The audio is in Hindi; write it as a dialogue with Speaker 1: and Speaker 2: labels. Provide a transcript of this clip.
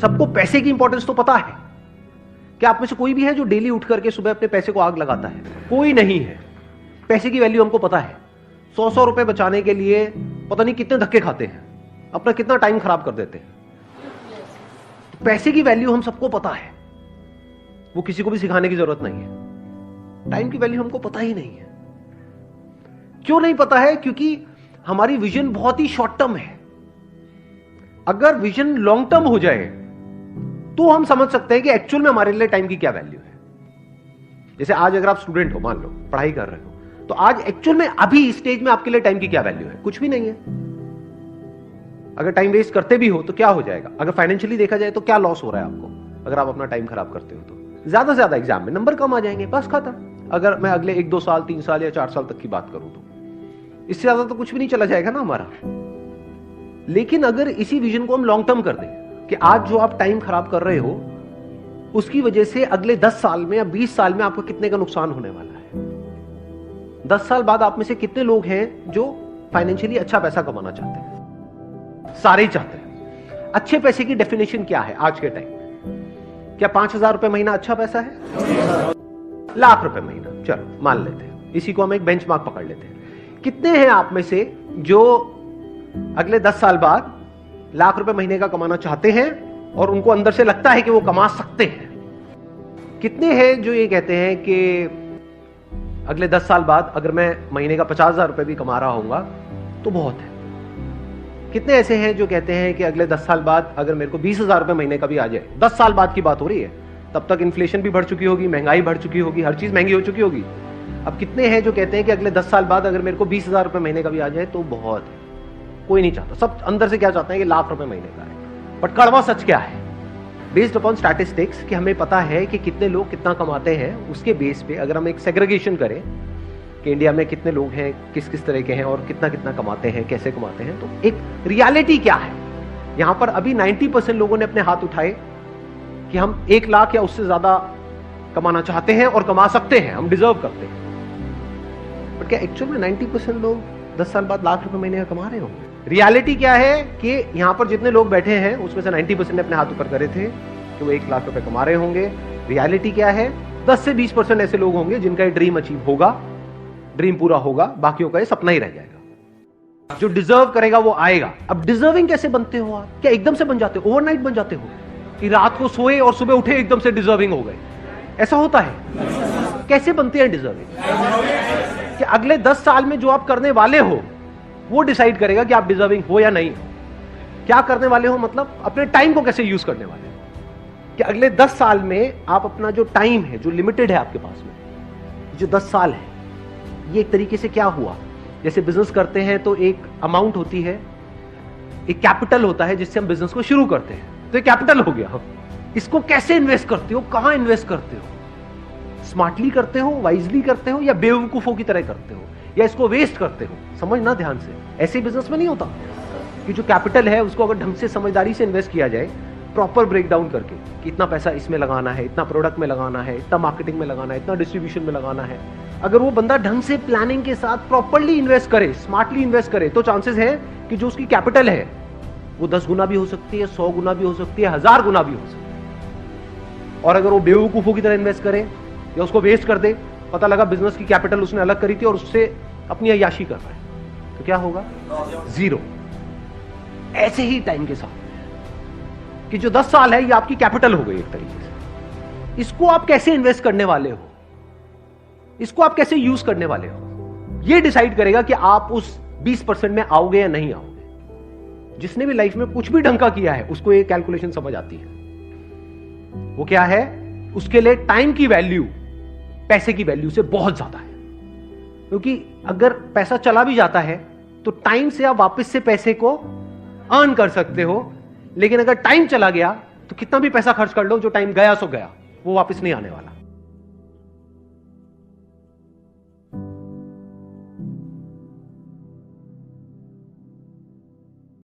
Speaker 1: सबको पैसे की इंपॉर्टेंस तो पता है। क्या आप में से कोई भी है जो डेली उठ करके सुबह अपने पैसे को आग लगाता है? कोई नहीं है। पैसे की वैल्यू हमको पता है। 100 रुपए बचाने के लिए पता नहीं कितने धक्के खाते हैं, अपना कितना टाइम खराब कर देते हैं। पैसे की वैल्यू हम सबको पता है, वो किसी को भी सिखाने की जरूरत नहीं है। टाइम की वैल्यू हमको पता ही नहीं है। क्यों नहीं पता है? क्योंकि हमारी विजन बहुत ही शॉर्ट टर्म है। अगर विजन लॉन्ग टर्म हो जाए तो हम समझ सकते हैं कि एक्चुअल में हमारे लिए टाइम की क्या वैल्यू है। जैसे आज अगर आप स्टूडेंट हो, मान लो पढ़ाई कर रहे हो, तो आज एक्चुअल में अभी स्टेज में आपके लिए टाइम की क्या वैल्यू है? कुछ भी नहीं है। अगर टाइम वेस्ट करते भी हो तो क्या हो जाएगा? अगर फाइनेंशियली देखा जाए तो क्या लॉस हो रहा है आपको अगर आप अपना टाइम खराब करते हो? तो ज्यादा से ज्यादा एग्जाम में नंबर कम आ जाएंगे, बस खत्म। अगर मैं अगले 1-2 साल, 3 साल या 4 साल तक की बात करूं तो इससे ज्यादा तो कुछ भी नहीं चला जाएगा ना हमारा। लेकिन अगर इसी विजन को हम लॉन्ग टर्म कर दें कि आज जो आप टाइम खराब कर रहे हो उसकी वजह से अगले 10 साल में या 20 साल में आपको कितने का नुकसान होने वाला है। 10 साल बाद आप में से कितने लोग हैं जो फाइनेंशियली अच्छा पैसा कमाना चाहते हैं? सारे ही चाहते हैं। अच्छे पैसे की डेफिनेशन क्या है आज के टाइम में? क्या 5,000 रुपए महीना अच्छा पैसा है? लाख रुपए महीना, चलो मान लेते हैं, इसी को हम एक बेंचमार्क पकड़ लेते हैं। कितने हैं आप में से जो अगले 10 साल बाद लाख रुपए महीने का कमाना चाहते हैं और उनको अंदर से लगता है कि वो कमा सकते हैं? कितने हैं जो ये कहते हैं कि अगले 10 साल बाद अगर मैं महीने का 50,000 रुपए भी कमा रहा होऊंगा तो बहुत है? कितने ऐसे हैं जो कहते हैं कि अगले 10 साल बाद अगर मेरे को 20,000 रुपए महीने का भी आ जाए? 10 साल बाद की बात हो रही है, तब तक इन्फ्लेशन भी बढ़ चुकी होगी, महंगाई बढ़ चुकी होगी, हर चीज महंगी हो चुकी होगी। अब कितने हैं जो कहते हैं कि अगले 10 साल बाद अगर मेरे को 20,000 रुपए महीने का भी आ जाए तो बहुत है? कोई नहीं चाहता। सब अंदर से क्या चाहते हैं कि लाख रुपए महीने का है। बट कड़वा सच क्या है? बेस्ड अपॉन स्टैटिस्टिक्स कि हमें पता है कि कितने लोग कितना कमाते हैं, उसके बेस पे अगर हम एक सेग्रीगेशन करें कि इंडिया में कितने लोग हैं, किस किस तरह के हैं और कितना कितना कमाते हैं, कैसे कमाते हैं, तो एक रियलिटी क्या है। यहां पर अभी 90% लोगों ने अपने हाथ उठाए कि हम 1 लाख या उससे ज्यादा कमाना चाहते हैं और कमा सकते हैं, हम डिजर्व करते हैं। बट क्या एक्चुअल में 90% लोग 10 साल बाद लाख रुपए महीने का कमा रहे होंगे? रियलिटी क्या है कि यहां पर जितने लोग बैठे हैं उसमें से 90% ने अपने हाथ ऊपर करे थे कि वो 1 लाख रुपए कमा रहे होंगे। रियलिटी क्या है? 10 से 20% ऐसे लोग होंगे जिनका ये ड्रीम अचीव होगा, ड्रीम पूरा होगा, बाकियों का ये सपना ही रह जाएगा। जो डिजर्व करेगा वो आएगा। अब डिजर्विंग कैसे बनते हो आप? क्या एकदम से बन जाते हो, ओवरनाइट बन जाते हो कि रात को सोए और सुबह उठे एकदम से डिजर्विंग हो गए? ऐसा होता है? कैसे बनते हैं डिजर्विंग? कि अगले 10 साल में जो आप करने वाले हो वो डिसाइड करेगा कि आप डिजर्विंग हो या नहीं हो। क्या करने वाले हो मतलब अपने टाइम को कैसे यूज करने वाले हो। कि अगले 10 साल में आप अपना जो टाइम है, जो लिमिटेड है आपके पास में, जो 10 साल है, ये एक तरीके से क्या हुआ, जैसे बिजनेस करते हैं तो एक अमाउंट होती है, एक कैपिटल होता है जिससे हम बिजनेस को शुरू करते हैं, तो एक कैपिटल हो गया। इसको कैसे इन्वेस्ट करते हो, कहां इन्वेस्ट करते हो? स्मार्टली करते हो, वाइजली करते हो, या बेवकूफों की तरह करते हो, या इसको वेस्ट करते हो? समझना ध्यान से, ऐसे बिजनेस में नहीं होता कि जो कैपिटल है उसको अगर ढंग से समझदारी से इन्वेस्ट किया जाए, प्रॉपर ब्रेक डाउन करके कि इतना पैसा इसमें लगाना है, इतना प्रोडक्ट में लगाना है, इतना मार्केटिंग में लगाना है, इतना डिस्ट्रीब्यूशन में लगाना है। अगर वो बंदा ढंग से प्लानिंग के साथ प्रॉपरली इन्वेस्ट करे, स्मार्टली इन्वेस्ट करे, तो चांसेस है कि जो उसकी कैपिटल है वो 10 गुना भी हो सकती है, 100 गुना भी हो सकती है, 1000 गुना भी हो सकती है। और अगर वो बेवकूफों की तरह इन्वेस्ट करे या उसको वेस्ट कर दे, पता लगा बिजनेस की कैपिटल उसने अलग करी थी और उससे अपनी अय्याशी कर रहा है, तो क्या होगा? 0। ऐसे ही टाइम के साथ कि जो 10 साल है ये आपकी कैपिटल हो गई एक तरीके से। इसको आप कैसे इन्वेस्ट करने वाले हो, इसको आप कैसे यूज करने वाले हो, ये डिसाइड करेगा कि आप उस 20% में आओगे या नहीं आओगे। जिसने भी लाइफ में कुछ भी ढंग का किया है उसको ये कैलकुलेशन समझ आती है। वो क्या है? उसके लिए टाइम की वैल्यू पैसे की वैल्यू से बहुत ज्यादा है। क्योंकि अगर पैसा चला भी जाता है तो टाइम से आप वापस से पैसे को अर्न कर सकते हो, लेकिन अगर टाइम चला गया तो कितना भी पैसा खर्च कर लो, जो टाइम गया सो गया, वो वापस नहीं आने वाला।